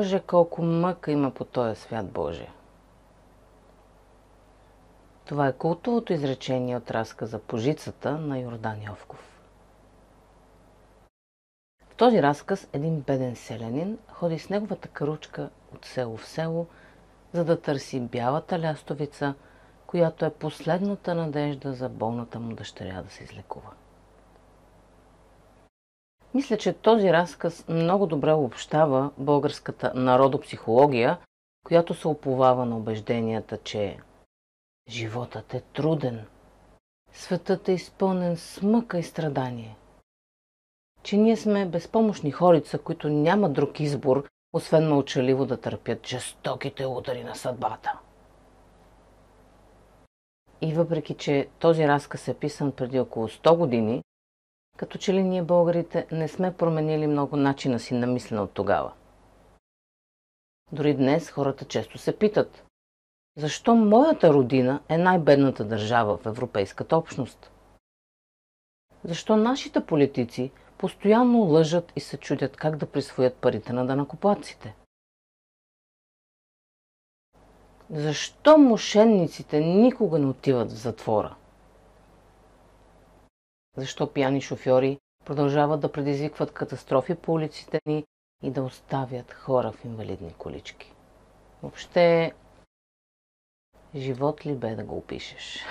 Боже, колко мъка има по този свят Божия. Това е култовото изречение от разказа Пожицата на Йордан Йовков. В този разказ един беден селянин ходи с неговата каручка от село в село, за да търси бялата лястовица, която е последната надежда за болната му дъщеря да се излекува. Мисля, че този разказ много добре обобщава българската народопсихология, която се уповава на убежденията, че животът е труден, светът е изпълнен с мъка и страдание, че ние сме безпомощни хорица, които нямат друг избор, освен мълчаливо да търпят жестоките удари на съдбата. И въпреки, че този разказ е писан преди около 100 години, като че ли ние българите не сме променили много начина си на мислене от тогава. Дори днес хората често се питат: защо моята родина е най-бедната държава в Европейската общност? Защо нашите политици постоянно лъжат и се чудят как да присвоят парите на данъкоплатците? Защо мошенниците никога не отиват в затвора? Защо пияни шофьори продължават да предизвикват катастрофи по улиците ни и да оставят хора в инвалидни колички? Въобще, живот ли бе да го опишеш?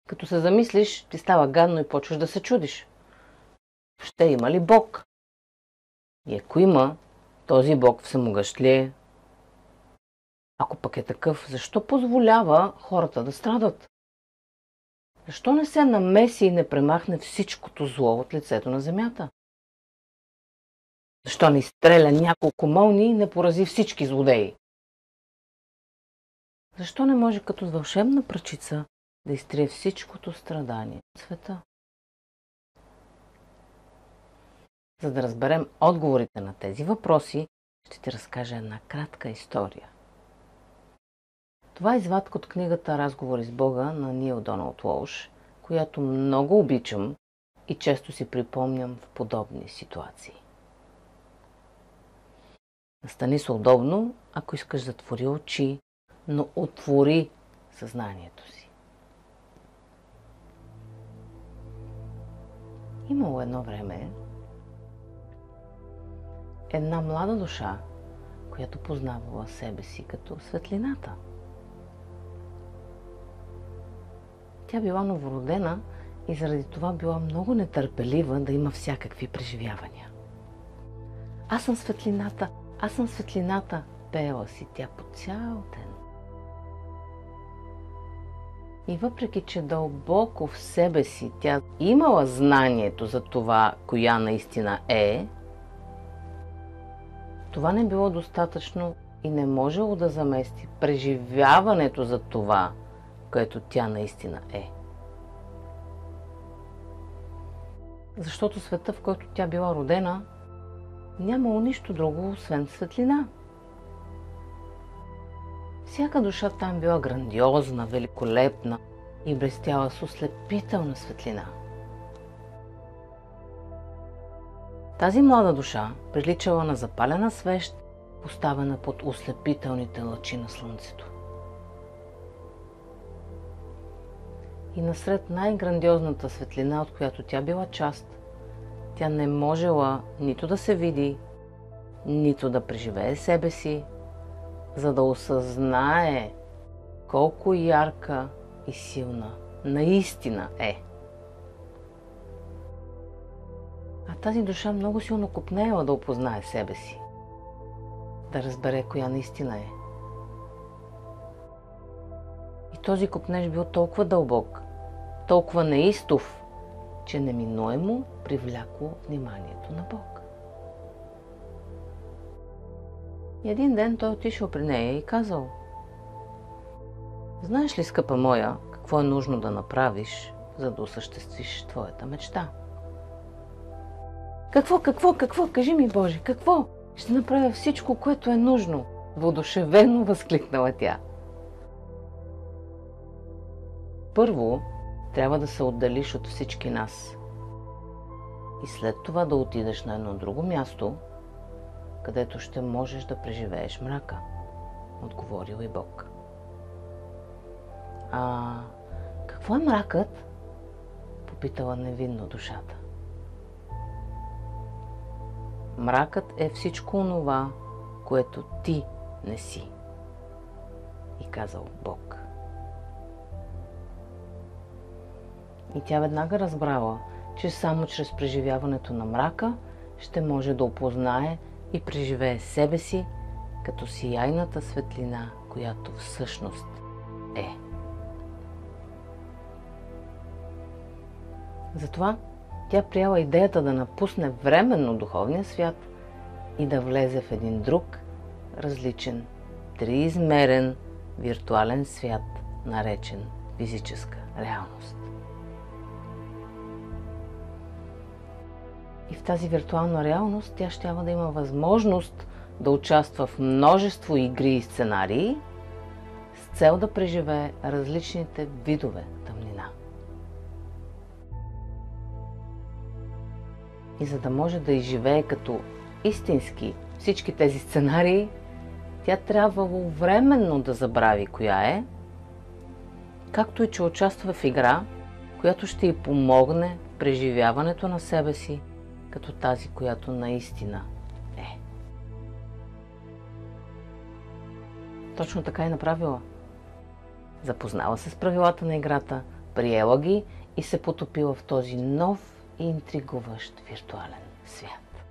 Като се замислиш, ти става гадно и почваш да се чудиш. Въобще има ли Бог? И ако има, този Бог всемогъщ ли е? Ако пък е такъв, защо позволява хората да страдат? Защо не се намеси и не премахне всичкото зло от лицето на земята? Защо не изстреля няколко мълнии и не порази всички злодеи? Защо не може като с вълшебна пръчица да изтрие всичкото страдание от света? За да разберем отговорите на тези въпроси, ще ти разкажа една кратка история. Това е извадка от книгата "Разговори с Бога" на Нил Доналд Уолш, която много обичам и често си припомням в подобни ситуации. Настани се удобно, ако искаш, затвори очи, но отвори съзнанието си. Имало едно време една млада душа, която познавала себе си като светлината. Тя била новородена и заради това била много нетърпелива да има всякакви преживявания. Аз съм светлината, пеела си тя по цял ден. И въпреки, че дълбоко в себе си тя имала знанието за това, коя наистина е, това не било достатъчно и не можело да замести преживяването за това, което тя наистина е. Защото света, в който тя била родена, нямало нищо друго, освен светлина. Всяка душа там била грандиозна, великолепна и блестяла с ослепителна светлина. Тази млада душа приличала на запалена свещ, поставена под ослепителните лъчи на слънцето. И насред най-грандиозната светлина, от която тя била част, тя не можела нито да се види, нито да преживее себе си, за да осъзнае колко ярка и силна наистина е. А тази душа много силно копнеела да опознае себе си, да разбере коя наистина е. И този копнеж бил толкова дълбок, толкова неистов, че неминуемо привлякло вниманието на Бог. И един ден той отишъл при нея и казал: "Знаеш ли, скъпа моя, какво е нужно да направиш, за да осъществиш твоята мечта?" Какво? Кажи ми, Боже, какво? Ще направя всичко, което е нужно, въодушевено възкликнала тя. Първо, трябва да се отделиш от всички нас и след това да отидеш на едно друго място, където ще можеш да преживееш мрака, отговорил и Бог. Какво е мракът? Попитала невинно душата. Мракът е всичко онова, което ти не си, и казал Бог. И тя веднага разбрала, че само чрез преживяването на мрака ще може да опознае и преживее себе си като сияйната светлина, която всъщност е. Затова тя приела идеята да напусне временно духовния свят и да влезе в един друг, различен, триизмерен, виртуален свят, наречен физическа реалност. И в тази виртуална реалност тя щяла да има възможност да участва в множество игри и сценарии с цел да преживее различните видове тъмнина. И за да може да изживее като истински всички тези сценарии, тя трябвало временно да забрави коя е, както и че участва в игра, която ще й помогне в преживяването на себе си като тази, която наистина е. Точно така и направила. Запознала се с правилата на играта, приела ги и се потопила в този нов и интригуващ виртуален свят.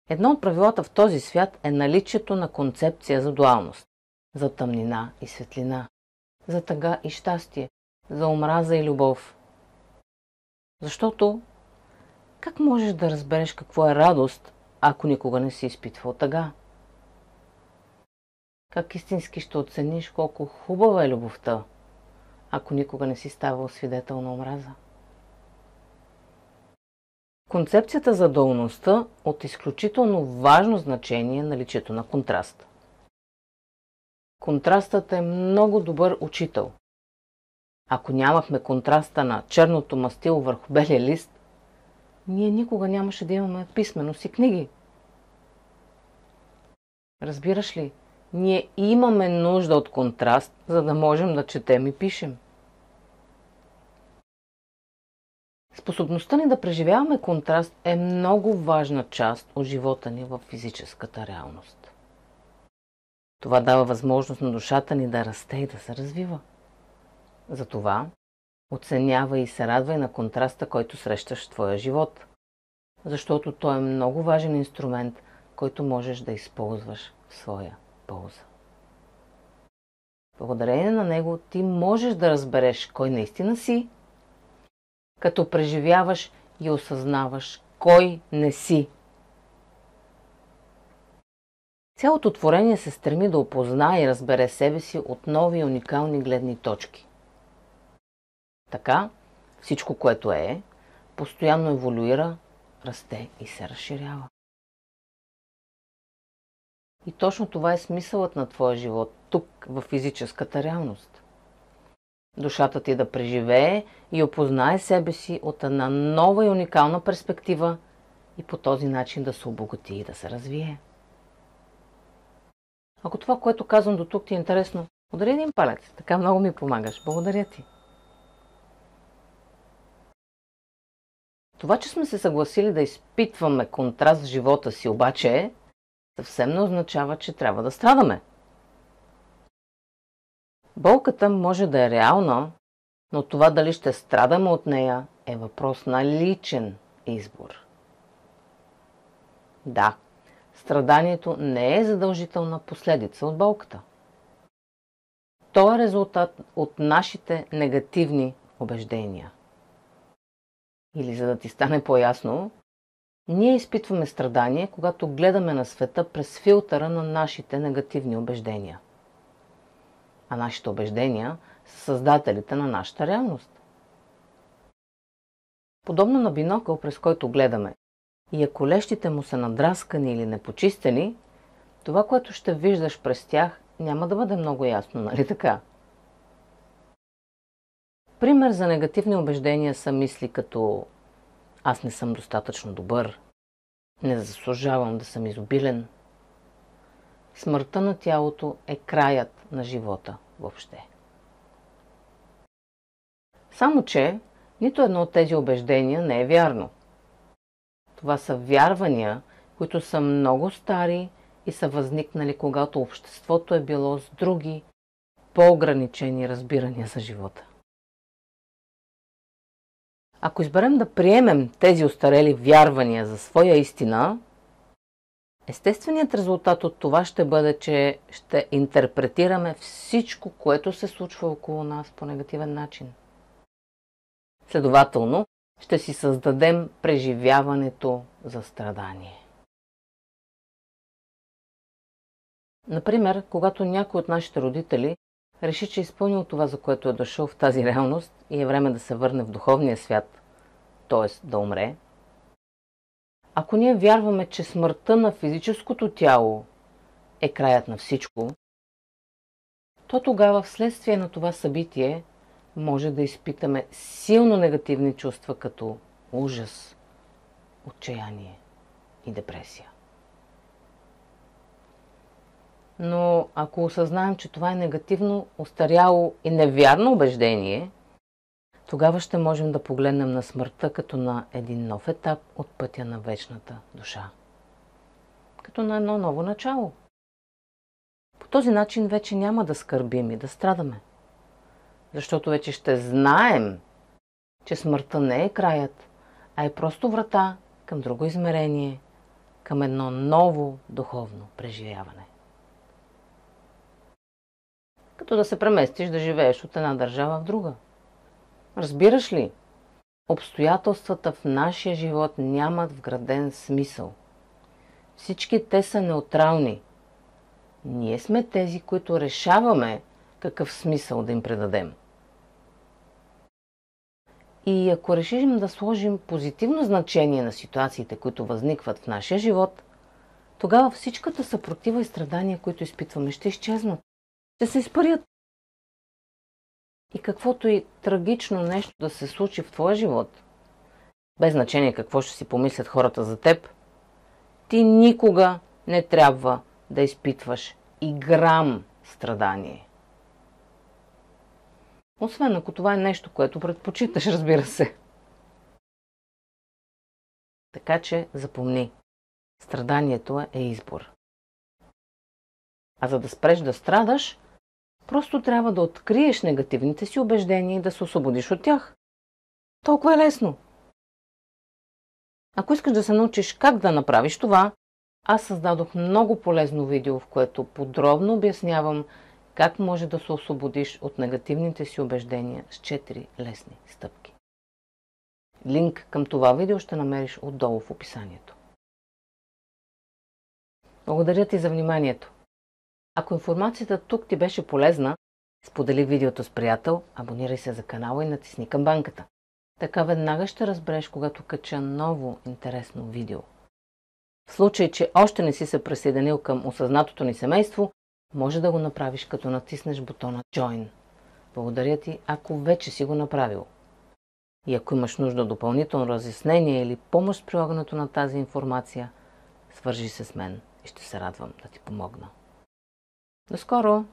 Едно от правилата в този свят е наличието на концепция за дуалност, за тъмнина и светлина, за тъга и щастие, за омраза и любов. Защото как можеш да разбереш какво е радост, ако никога не си изпитвал тъга? Как истински ще оцениш колко хубава е любовта, ако никога не си ставал свидетел на омраза? Концепцията за дуалността от изключително важно значение наличието на контраст. Контрастът е много добър учител. Ако нямахме контраста на черното мастило върху белия лист, ние никога нямаше да имаме писменост и книги. Разбираш ли, ние имаме нужда от контраст, за да можем да четем и пишем. Способността ни да преживяваме контраст е много важна част от живота ни в физическата реалност. Това дава възможност на душата ни да расте и да се развива. Затова оценява и се радвай на контраста, който срещаш в твоя живот, защото той е много важен инструмент, който можеш да използваш в своя полза. Благодарение на него ти можеш да разбереш кой наистина си, като преживяваш и осъзнаваш кой не си. Цялото творение се стреми да опознае и разбере себе си от нови и уникални гледни точки. Така, всичко, което е, постоянно еволюира, расте и се разширява. И точно това е смисълът на твоя живот тук, в физическата реалност. Душата ти да преживее и опознае себе си от една нова и уникална перспектива и по този начин да се обогати и да се развие. Ако това, което казвам до тук ти е интересно, удари един палец, така много ми помагаш. Благодаря ти. Това, че сме се съгласили да изпитваме контраст в живота си, обаче съвсем не означава, че трябва да страдаме. Болката може да е реална, но това дали ще страдаме от нея е въпрос на личен избор. Да, страданието не е задължителна последица от болката. То е резултат от нашите негативни убеждения. Или за да ти стане по-ясно, ние изпитваме страдание, когато гледаме на света през филтъра на нашите негативни убеждения. А нашите убеждения са създателите на нашата реалност. Подобно на бинокъл, през който гледаме, и ако лещите му са надраскани или непочистени, това, което ще виждаш през тях, няма да бъде много ясно, нали така? Пример за негативни убеждения са мисли като аз не съм достатъчно добър, не заслужавам да съм изобилен. Смъртта на тялото е краят на живота въобще. Само че нито едно от тези убеждения не е вярно. Това са вярвания, които са много стари и са възникнали, когато обществото е било с други, по-ограничени разбирания за живота. Ако изберем да приемем тези остарели вярвания за своя истина, естественият резултат от това ще бъде, че ще интерпретираме всичко, което се случва около нас по негативен начин. Следователно, ще си създадем преживяването за страдание. Например, когато някой от нашите родители реши, че е изпълнил това, за което е дошъл в тази реалност и е време да се върне в духовния свят, т.е. да умре, ако ние вярваме, че смъртта на физическото тяло е краят на всичко, то тогава вследствие на това събитие може да изпитаме силно негативни чувства като ужас, отчаяние и депресия. Но ако осъзнаем, че това е негативно, остаряло и невярно убеждение, тогава ще можем да погледнем на смъртта като на един нов етап от пътя на вечната душа. Като на едно ново начало. По този начин вече няма да скърбим и да страдаме. Защото вече ще знаем, че смъртта не е краят, а е просто врата към друго измерение, към едно ново духовно преживяване. Като да се преместиш да живееш от една държава в друга. Разбираш ли? Обстоятелствата в нашия живот нямат вграден смисъл. Всички те са неутрални. Ние сме тези, които решаваме какъв смисъл да им предадем. И ако решим да сложим позитивно значение на ситуациите, които възникват в нашия живот, тогава всичката съпротива и страдания, които изпитваме, ще изчезнат. Ще се изпарят. И каквото и трагично нещо да се случи в твоя живот, без значение какво ще си помислят хората за теб, ти никога не трябва да изпитваш и грам страдание. Освен ако това е нещо, което предпочиташ, разбира се. Така че запомни, страданието е избор. А за да спреш да страдаш, просто трябва да откриеш негативните си убеждения и да се освободиш от тях. Толкова е лесно. Ако искаш да се научиш как да направиш това, аз създадох много полезно видео, в което подробно обяснявам как може да се освободиш от негативните си убеждения с 4 лесни стъпки. Линк към това видео ще намериш отдолу в описанието. Благодаря ти за вниманието. Ако информацията тук ти беше полезна, сподели видеото с приятел, абонирай се за канала и натисни камбанката. Така веднага ще разбереш, когато кача ново интересно видео. В случай, че още не си се присъединил към осъзнатото ни семейство, може да го направиш като натиснеш бутона Join. Благодаря ти, ако вече си го направил. И ако имаш нужда от допълнително разяснение или помощ с прилагането на тази информация, свържи се с мен и ще се радвам да ти помогна. До скоро!